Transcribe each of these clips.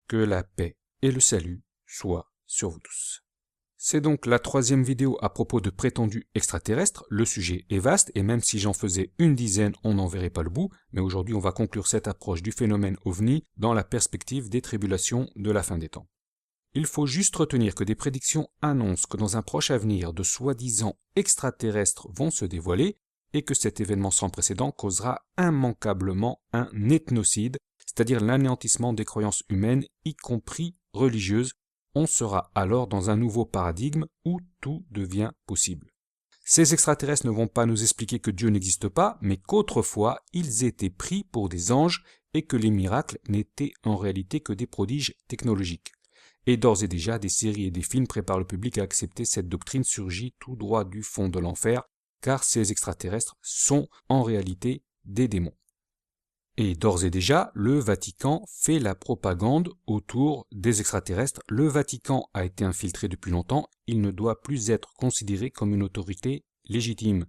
Que la paix et le salut soient sur vous tous. C'est donc la troisième vidéo à propos de prétendus extraterrestres. Le sujet est vaste et même si j'en faisais une dizaine, on n'en verrait pas le bout. Mais aujourd'hui, on va conclure cette approche du phénomène OVNI dans la perspective des tribulations de la fin des temps. Il faut juste retenir que des prédictions annoncent que dans un proche avenir, de soi-disant extraterrestres vont se dévoiler et que cet événement sans précédent causera immanquablement un ethnocide, c'est-à-dire l'anéantissement des croyances humaines, y compris religieuses. On sera alors dans un nouveau paradigme où tout devient possible. Ces extraterrestres ne vont pas nous expliquer que Dieu n'existe pas, mais qu'autrefois, ils étaient pris pour des anges et que les miracles n'étaient en réalité que des prodiges technologiques. Et d'ores et déjà, des séries et des films préparent le public à accepter cette doctrine surgie tout droit du fond de l'enfer, car ces extraterrestres sont en réalité des démons. Et d'ores et déjà, le Vatican fait la propagande autour des extraterrestres. Le Vatican a été infiltré depuis longtemps, il ne doit plus être considéré comme une autorité légitime.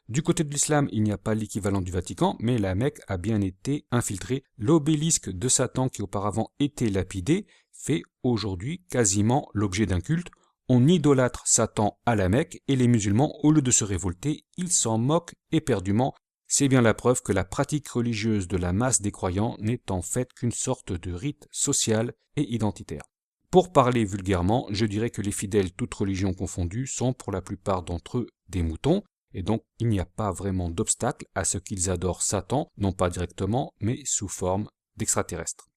Du côté de l'islam, il n'y a pas l'équivalent du Vatican, mais la Mecque a bien été infiltrée. L'obélisque de Satan qui auparavant était lapidé fait aujourd'hui quasiment l'objet d'un culte. On idolâtre Satan à la Mecque et les musulmans, au lieu de se révolter, ils s'en moquent éperdument. C'est bien la preuve que la pratique religieuse de la masse des croyants n'est en fait qu'une sorte de rite social et identitaire. Pour parler vulgairement, je dirais que les fidèles, toutes religions confondues, sont pour la plupart d'entre eux des moutons, et donc il n'y a pas vraiment d'obstacle à ce qu'ils adorent Satan, non pas directement, mais sous forme d'extraterrestres.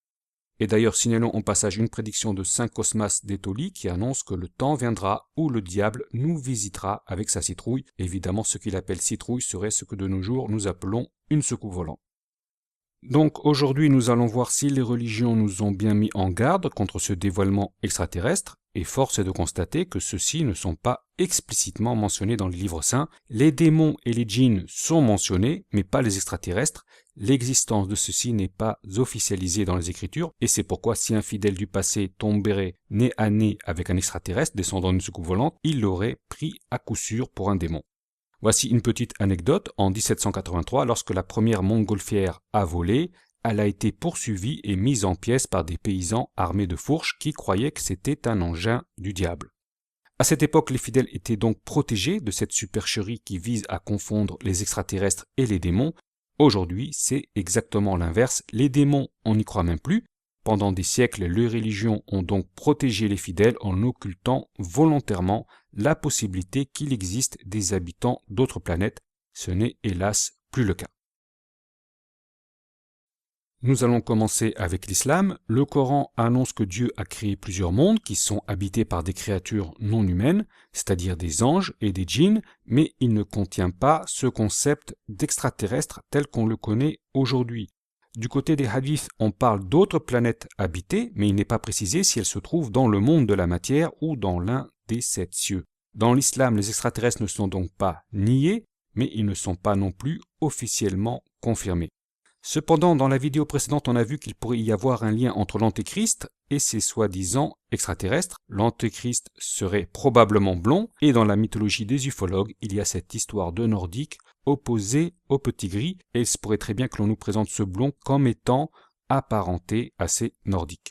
Et d'ailleurs, signalons au passage une prédiction de saint Cosmas d'Étolie qui annonce que le temps viendra où le diable nous visitera avec sa citrouille. Évidemment, ce qu'il appelle citrouille serait ce que de nos jours nous appelons une soucoupe volante. Donc aujourd'hui, nous allons voir si les religions nous ont bien mis en garde contre ce dévoilement extraterrestre, et force est de constater que ceux-ci ne sont pas explicitement mentionnés dans le livre saint. Les démons et les djinns sont mentionnés, mais pas les extraterrestres. L'existence de ceux-ci n'est pas officialisée dans les Écritures, et c'est pourquoi si un fidèle du passé tomberait nez à nez avec un extraterrestre descendant d'une soucoupe volante, il l'aurait pris à coup sûr pour un démon. Voici une petite anecdote. En 1783, lorsque la première montgolfière a volé, elle a été poursuivie et mise en pièces par des paysans armés de fourches qui croyaient que c'était un engin du diable. À cette époque, les fidèles étaient donc protégés de cette supercherie qui vise à confondre les extraterrestres et les démons. Aujourd'hui, c'est exactement l'inverse. Les démons, on n'y croit même plus. Pendant des siècles, les religions ont donc protégé les fidèles en occultant volontairement la possibilité qu'il existe des habitants d'autres planètes. Ce n'est hélas plus le cas. Nous allons commencer avec l'islam. Le Coran annonce que Dieu a créé plusieurs mondes qui sont habités par des créatures non humaines, c'est-à-dire des anges et des djinns, mais il ne contient pas ce concept d'extraterrestre tel qu'on le connaît aujourd'hui. Du côté des hadiths, on parle d'autres planètes habitées, mais il n'est pas précisé si elles se trouvent dans le monde de la matière ou dans l'un des 7 cieux. Dans l'islam, les extraterrestres ne sont donc pas niés, mais ils ne sont pas non plus officiellement confirmés. Cependant, dans la vidéo précédente, on a vu qu'il pourrait y avoir un lien entre l'antéchrist et ses soi-disant extraterrestres. L'antéchrist serait probablement blond, et dans la mythologie des ufologues, il y a cette histoire de nordique opposé au petit gris, et il se pourrait très bien que l'on nous présente ce blond comme étant apparenté à ces nordiques.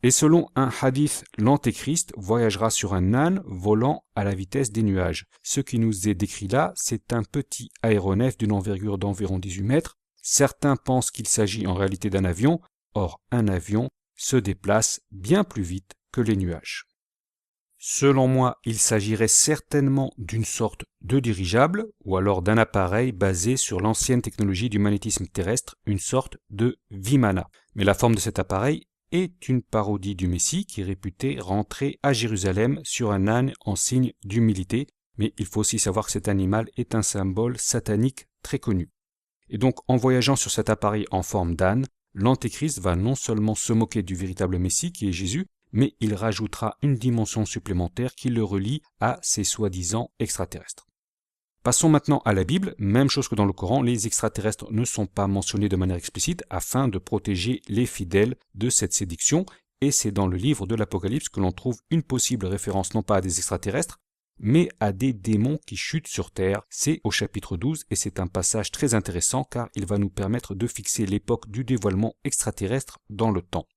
Et selon un hadith, l'antéchrist voyagera sur un âne volant à la vitesse des nuages. Ce qui nous est décrit là, c'est un petit aéronef d'une envergure d'environ 18 mètres. Certains pensent qu'il s'agit en réalité d'un avion, or un avion se déplace bien plus vite que les nuages. Selon moi, il s'agirait certainement d'une sorte de dirigeable, ou alors d'un appareil basé sur l'ancienne technologie du magnétisme terrestre, une sorte de Vimana. Mais la forme de cet appareil est une parodie du Messie qui est réputé rentrer à Jérusalem sur un âne en signe d'humilité, mais il faut aussi savoir que cet animal est un symbole satanique très connu. Et donc, en voyageant sur cet appareil en forme d'âne, l'antéchrist va non seulement se moquer du véritable Messie qui est Jésus, mais il rajoutera une dimension supplémentaire qui le relie à ces soi-disant extraterrestres. Passons maintenant à la Bible. Même chose que dans le Coran, les extraterrestres ne sont pas mentionnés de manière explicite afin de protéger les fidèles de cette séduction, et c'est dans le livre de l'Apocalypse que l'on trouve une possible référence non pas à des extraterrestres, mais à des démons qui chutent sur terre. C'est au chapitre 12 et c'est un passage très intéressant car il va nous permettre de fixer l'époque du dévoilement extraterrestre dans le temps.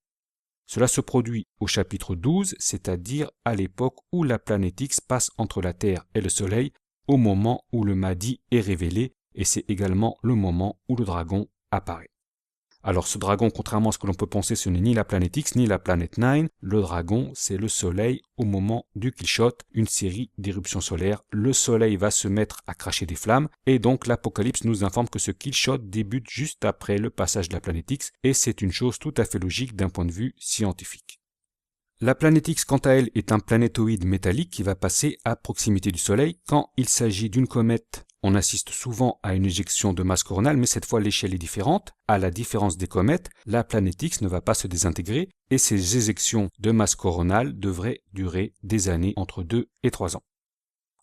Cela se produit au chapitre 12, c'est-à-dire à l'époque où la planète X passe entre la Terre et le Soleil, au moment où le Mahdi est révélé, et c'est également le moment où le dragon apparaît. Alors ce dragon, contrairement à ce que l'on peut penser, ce n'est ni la planète X ni la planète Nine. Le dragon, c'est le Soleil au moment du Kill-Shot, une série d'éruptions solaires. Le Soleil va se mettre à cracher des flammes et donc l'Apocalypse nous informe que ce Kill-Shot débute juste après le passage de la planète X et c'est une chose tout à fait logique d'un point de vue scientifique. La planète X, quant à elle, est un planétoïde métallique qui va passer à proximité du Soleil. Quand il s'agit d'une comète, on assiste souvent à une éjection de masse coronale, mais cette fois l'échelle est différente. À la différence des comètes, la planète X ne va pas se désintégrer et ces éjections de masse coronale devraient durer des années, entre 2 et 3 ans.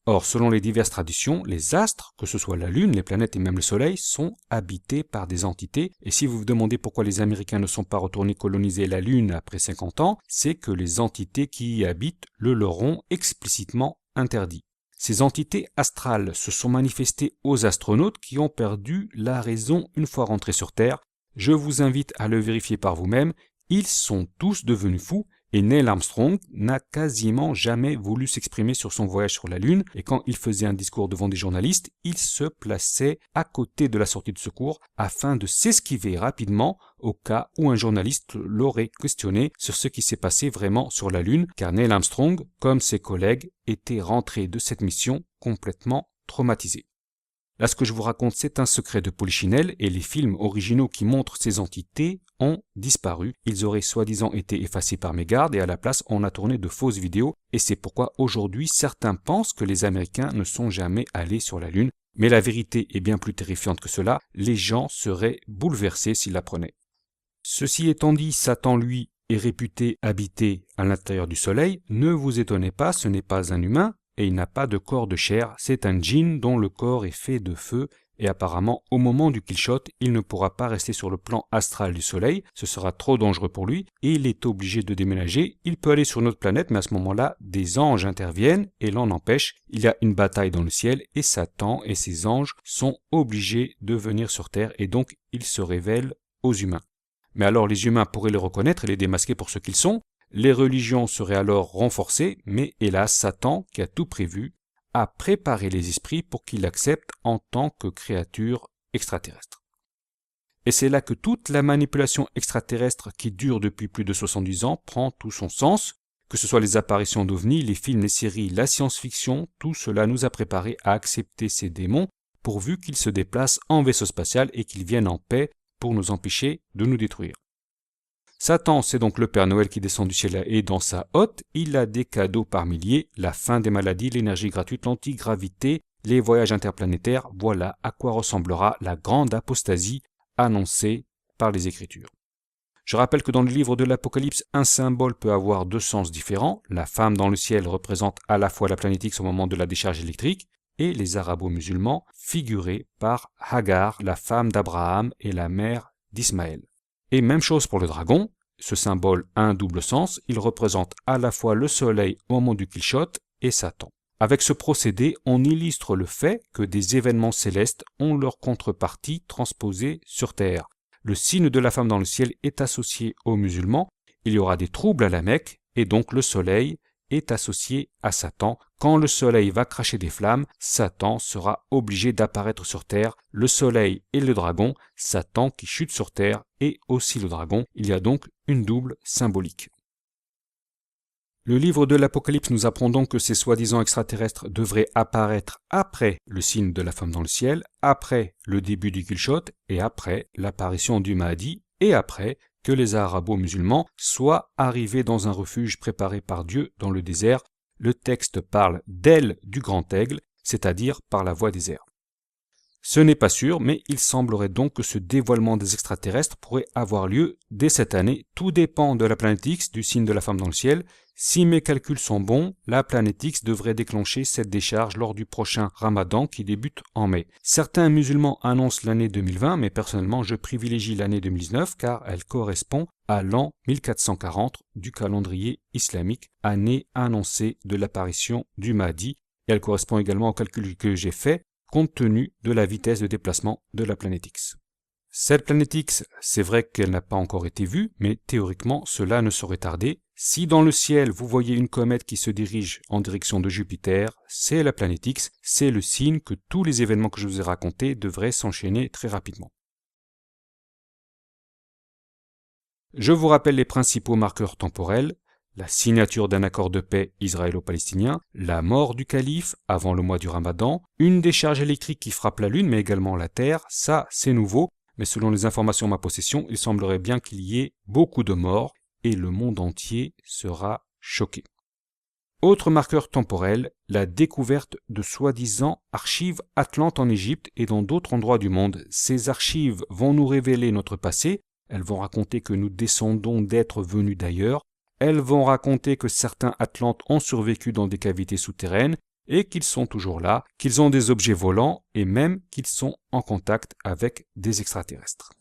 Or, selon les diverses traditions, les astres, que ce soit la Lune, les planètes et même le Soleil, sont habités par des entités. Et si vous vous demandez pourquoi les Américains ne sont pas retournés coloniser la Lune après 50 ans, c'est que les entités qui y habitent le leur ont explicitement interdit. Ces entités astrales se sont manifestées aux astronautes qui ont perdu la raison une fois rentrés sur Terre. Je vous invite à le vérifier par vous-même. Ils sont tous devenus fous. Et Neil Armstrong n'a quasiment jamais voulu s'exprimer sur son voyage sur la Lune, et quand il faisait un discours devant des journalistes, il se plaçait à côté de la sortie de secours afin de s'esquiver rapidement au cas où un journaliste l'aurait questionné sur ce qui s'est passé vraiment sur la Lune, car Neil Armstrong, comme ses collègues, était rentré de cette mission complètement traumatisé. Là, ce que je vous raconte, c'est un secret de Polichinelle et les films originaux qui montrent ces entités ont disparu. Ils auraient soi-disant été effacés par mégarde et à la place, on a tourné de fausses vidéos et c'est pourquoi aujourd'hui, certains pensent que les Américains ne sont jamais allés sur la Lune. Mais la vérité est bien plus terrifiante que cela. Les gens seraient bouleversés s'ils l'apprenaient. Ceci étant dit, Satan, lui, est réputé habiter à l'intérieur du Soleil. Ne vous étonnez pas, ce n'est pas un humain. Et il n'a pas de corps de chair, c'est un djinn dont le corps est fait de feu, et apparemment au moment du Kill-Shot, il ne pourra pas rester sur le plan astral du Soleil, ce sera trop dangereux pour lui, et il est obligé de déménager. Il peut aller sur notre planète, mais à ce moment-là, des anges interviennent et l'en empêchent. Il y a une bataille dans le ciel, et Satan et ses anges sont obligés de venir sur Terre, et donc ils se révèlent aux humains. Mais alors les humains pourraient les reconnaître et les démasquer pour ce qu'ils sont. Les religions seraient alors renforcées, mais hélas, Satan, qui a tout prévu, a préparé les esprits pour qu'ils l'acceptent en tant que créature extraterrestre. Et c'est là que toute la manipulation extraterrestre qui dure depuis plus de 70 ans prend tout son sens, que ce soit les apparitions d'ovnis, les films, les séries, la science-fiction, tout cela nous a préparés à accepter ces démons pourvu qu'ils se déplacent en vaisseau spatial et qu'ils viennent en paix pour nous empêcher de nous détruire. Satan, c'est donc le Père Noël qui descend du ciel et dans sa hotte, il a des cadeaux par milliers, la fin des maladies, l'énergie gratuite, l'antigravité, les voyages interplanétaires, voilà à quoi ressemblera la grande apostasie annoncée par les Écritures. Je rappelle que dans le livre de l'Apocalypse, un symbole peut avoir deux sens différents. La femme dans le ciel représente à la fois la planète X au moment de la décharge électrique et les arabo-musulmans figurés par Hagar, la femme d'Abraham et la mère d'Ismaël. Et même chose pour le dragon, ce symbole a un double sens, il représente à la fois le soleil au moment du Kill-Shot et Satan. Avec ce procédé, on illustre le fait que des événements célestes ont leur contrepartie transposée sur Terre. Le signe de la femme dans le ciel est associé aux musulmans, il y aura des troubles à la Mecque, et donc le soleil est associé à Satan. Quand le soleil va cracher des flammes, Satan sera obligé d'apparaître sur Terre. Le soleil et le dragon, Satan qui chute sur Terre et aussi le dragon. Il y a donc une double symbolique. Le livre de l'Apocalypse nous apprend donc que ces soi-disant extraterrestres devraient apparaître après le signe de la femme dans le ciel, après le début du Kill-Shot et après l'apparition du Mahdi et après que les arabo-musulmans soient arrivés dans un refuge préparé par Dieu dans le désert. Le texte parle d'aile du grand aigle, c'est-à-dire par la voie des airs. Ce n'est pas sûr, mais il semblerait donc que ce dévoilement des extraterrestres pourrait avoir lieu dès cette année. Tout dépend de la planète X, du signe de la femme dans le ciel. Si mes calculs sont bons, la planète X devrait déclencher cette décharge lors du prochain Ramadan qui débute en mai. Certains musulmans annoncent l'année 2020, mais personnellement je privilégie l'année 2019 car elle correspond à l'an 1440 du calendrier islamique, année annoncée de l'apparition du Mahdi. Et elle correspond également au calcul que j'ai fait compte tenu de la vitesse de déplacement de la planète X. Cette planète X, c'est vrai qu'elle n'a pas encore été vue, mais théoriquement, cela ne saurait tarder. Si dans le ciel, vous voyez une comète qui se dirige en direction de Jupiter, c'est la planète X, c'est le signe que tous les événements que je vous ai racontés devraient s'enchaîner très rapidement. Je vous rappelle les principaux marqueurs temporels: la signature d'un accord de paix israélo-palestinien, la mort du calife avant le mois du Ramadan, une décharge électrique qui frappe la Lune mais également la Terre, ça c'est nouveau, mais selon les informations en ma possession, il semblerait bien qu'il y ait beaucoup de morts et le monde entier sera choqué. Autre marqueur temporel, la découverte de soi-disant archives atlantes en Égypte et dans d'autres endroits du monde. Ces archives vont nous révéler notre passé, elles vont raconter que nous descendons d'êtres venus d'ailleurs, elles vont raconter que certains Atlantes ont survécu dans des cavités souterraines et qu'ils sont toujours là, qu'ils ont des objets volants et même qu'ils sont en contact avec des extraterrestres.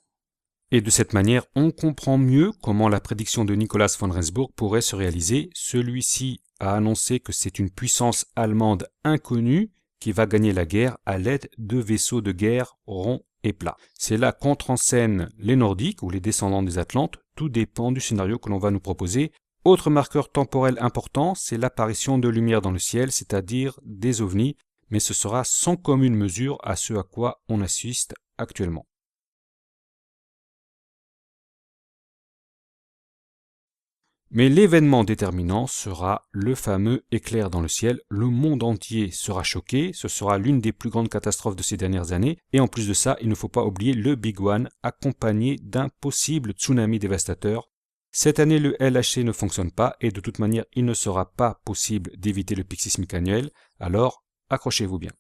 Et de cette manière, on comprend mieux comment la prédiction de Nikolaus von Rendsburg pourrait se réaliser. Celui-ci a annoncé que c'est une puissance allemande inconnue qui va gagner la guerre à l'aide de vaisseaux de guerre ronds et plats. C'est là qu'entrent en scène les Nordiques ou les descendants des Atlantes, tout dépend du scénario que l'on va nous proposer. Autre marqueur temporel important, c'est l'apparition de lumière dans le ciel, c'est-à-dire des ovnis, mais ce sera sans commune mesure à ce à quoi on assiste actuellement. Mais l'événement déterminant sera le fameux éclair dans le ciel. Le monde entier sera choqué, ce sera l'une des plus grandes catastrophes de ces dernières années. Et en plus de ça, il ne faut pas oublier le Big One, accompagné d'un possible tsunami dévastateur. Cette année, le LHC ne fonctionne pas et de toute manière, il ne sera pas possible d'éviter le pic sismique annuel. Alors, accrochez-vous bien.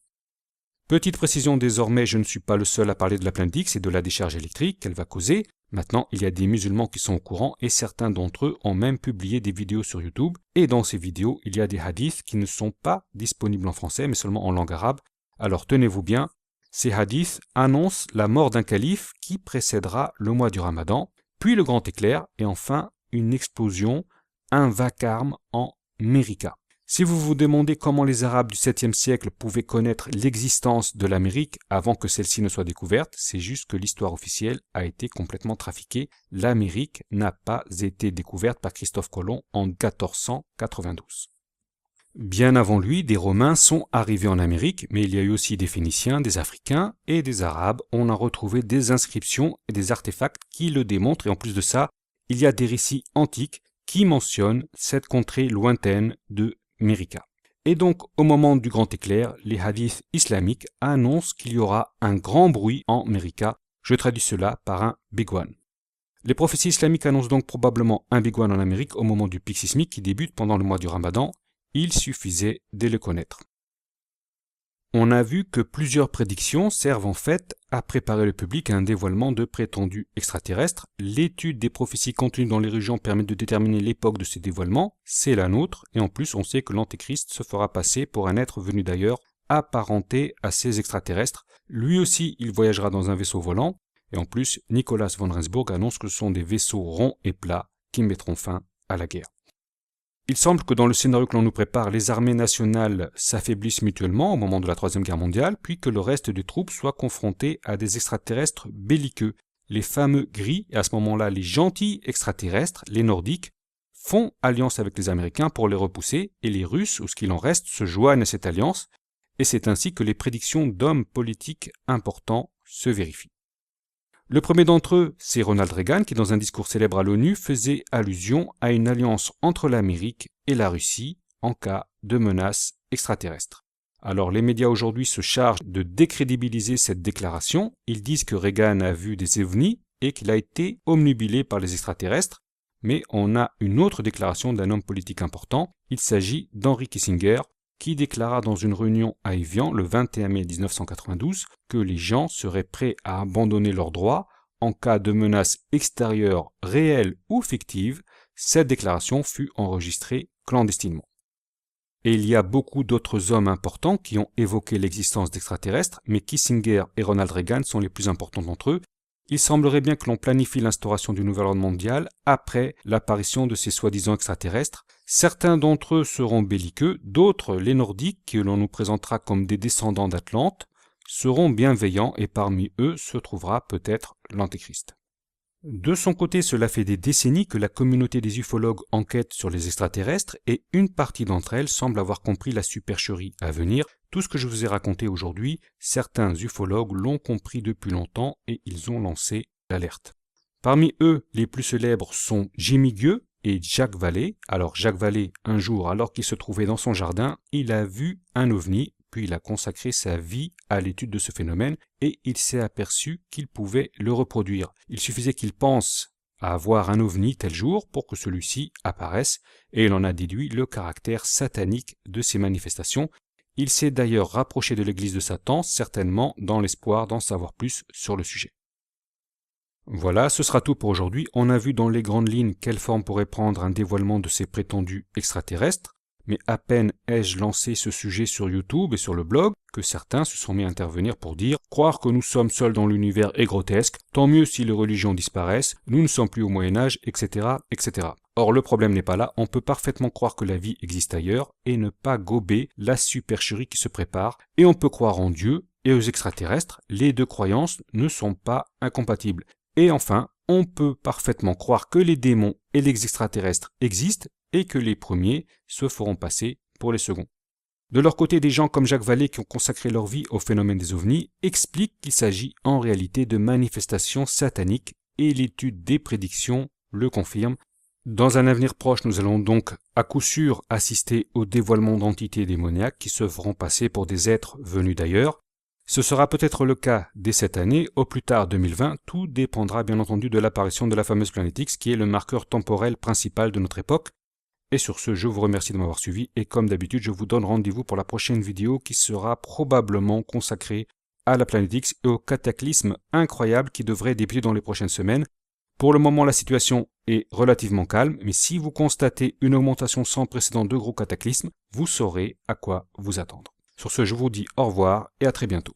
Petite précision désormais, je ne suis pas le seul à parler de la planète X et de la décharge électrique qu'elle va causer. Maintenant, il y a des musulmans qui sont au courant et certains d'entre eux ont même publié des vidéos sur YouTube. Et dans ces vidéos, il y a des hadiths qui ne sont pas disponibles en français mais seulement en langue arabe. Alors tenez-vous bien, ces hadiths annoncent la mort d'un calife qui précédera le mois du Ramadan, puis le grand éclair et enfin une explosion, un vacarme en Mérika. Si vous vous demandez comment les Arabes du 7e siècle pouvaient connaître l'existence de l'Amérique avant que celle-ci ne soit découverte, c'est juste que l'histoire officielle a été complètement trafiquée. L'Amérique n'a pas été découverte par Christophe Colomb en 1492. Bien avant lui, des Romains sont arrivés en Amérique, mais il y a eu aussi des Phéniciens, des Africains et des Arabes. On a retrouvé des inscriptions et des artefacts qui le démontrent et en plus de ça, il y a des récits antiques qui mentionnent cette contrée lointaine de Mérika. Et donc, au moment du grand éclair, les hadiths islamiques annoncent qu'il y aura un grand bruit en Mérika. Je traduis cela par un Big One. Les prophéties islamiques annoncent donc probablement un Big One en Amérique au moment du pic sismique qui débute pendant le mois du Ramadan. Il suffisait de le connaître. On a vu que plusieurs prédictions servent en fait à préparer le public à un dévoilement de prétendus extraterrestres. L'étude des prophéties contenues dans les régions permet de déterminer l'époque de ces dévoilements, c'est la nôtre, et en plus on sait que l'Antéchrist se fera passer pour un être venu d'ailleurs, apparenté à ces extraterrestres. Lui aussi, il voyagera dans un vaisseau volant, et en plus, Nikolaus von Rendsburg annonce que ce sont des vaisseaux ronds et plats qui mettront fin à la guerre. Il semble que dans le scénario que l'on nous prépare, les armées nationales s'affaiblissent mutuellement au moment de la Troisième Guerre mondiale, puis que le reste des troupes soit confronté à des extraterrestres belliqueux. Les fameux gris, et à ce moment-là les gentils extraterrestres, les nordiques, font alliance avec les Américains pour les repousser, et les Russes, ou ce qu'il en reste, se joignent à cette alliance, et c'est ainsi que les prédictions d'hommes politiques importants se vérifient. Le premier d'entre eux, c'est Ronald Reagan, qui dans un discours célèbre à l'ONU faisait allusion à une alliance entre l'Amérique et la Russie en cas de menace extraterrestre. Alors les médias aujourd'hui se chargent de décrédibiliser cette déclaration. Ils disent que Reagan a vu des ovnis et qu'il a été omnubilé par les extraterrestres, mais on a une autre déclaration d'un homme politique important. Il s'agit d'Henry Kissinger, qui déclara dans une réunion à Évian le 21 mai 1992 que les gens seraient prêts à abandonner leurs droits en cas de menace extérieure réelle ou fictive. Cette déclaration fut enregistrée clandestinement. Et il y a beaucoup d'autres hommes importants qui ont évoqué l'existence d'extraterrestres, mais Kissinger et Ronald Reagan sont les plus importants d'entre eux. Il semblerait bien que l'on planifie l'instauration du nouvel ordre mondial après l'apparition de ces soi-disant extraterrestres. Certains d'entre eux seront belliqueux, d'autres, les nordiques, que l'on nous présentera comme des descendants d'Atlante, seront bienveillants et parmi eux se trouvera peut-être l'Antéchrist. De son côté, cela fait des décennies que la communauté des ufologues enquête sur les extraterrestres et une partie d'entre elles semble avoir compris la supercherie à venir. Tout ce que je vous ai raconté aujourd'hui, certains ufologues l'ont compris depuis longtemps et ils ont lancé l'alerte. Parmi eux, les plus célèbres sont Jimmy Gueux et Jacques Vallée. Alors Jacques Vallée, un jour, alors qu'il se trouvait dans son jardin, il a vu un ovni, puis il a consacré sa vie à l'étude de ce phénomène et il s'est aperçu qu'il pouvait le reproduire. Il suffisait qu'il pense à avoir un ovni tel jour pour que celui-ci apparaisse et il en a déduit le caractère satanique de ces manifestations. Il s'est d'ailleurs rapproché de l'église de Satan, certainement dans l'espoir d'en savoir plus sur le sujet. Voilà, ce sera tout pour aujourd'hui. On a vu dans les grandes lignes quelle forme pourrait prendre un dévoilement de ces prétendus extraterrestres. Mais à peine ai-je lancé ce sujet sur YouTube et sur le blog que certains se sont mis à intervenir pour dire « Croire que nous sommes seuls dans l'univers est grotesque, tant mieux si les religions disparaissent, nous ne sommes plus au Moyen-Âge, etc. etc. » Or, le problème n'est pas là, on peut parfaitement croire que la vie existe ailleurs et ne pas gober la supercherie qui se prépare, et on peut croire en Dieu et aux extraterrestres, les deux croyances ne sont pas incompatibles. Et enfin, on peut parfaitement croire que les démons et les extraterrestres existent et que les premiers se feront passer pour les seconds. De leur côté, des gens comme Jacques Vallée qui ont consacré leur vie au phénomène des ovnis expliquent qu'il s'agit en réalité de manifestations sataniques et l'étude des prédictions le confirme. Dans un avenir proche, nous allons donc à coup sûr assister au dévoilement d'entités démoniaques qui se feront passer pour des êtres venus d'ailleurs. Ce sera peut-être le cas dès cette année, au plus tard 2020, tout dépendra bien entendu de l'apparition de la fameuse planète X qui est le marqueur temporel principal de notre époque. Et sur ce, je vous remercie de m'avoir suivi et comme d'habitude, je vous donne rendez-vous pour la prochaine vidéo qui sera probablement consacrée à la planète X et au cataclysme incroyable qui devrait débuter dans les prochaines semaines. Pour le moment, la situation est relativement calme, mais si vous constatez une augmentation sans précédent de gros cataclysmes, vous saurez à quoi vous attendre. Sur ce, je vous dis au revoir et à très bientôt.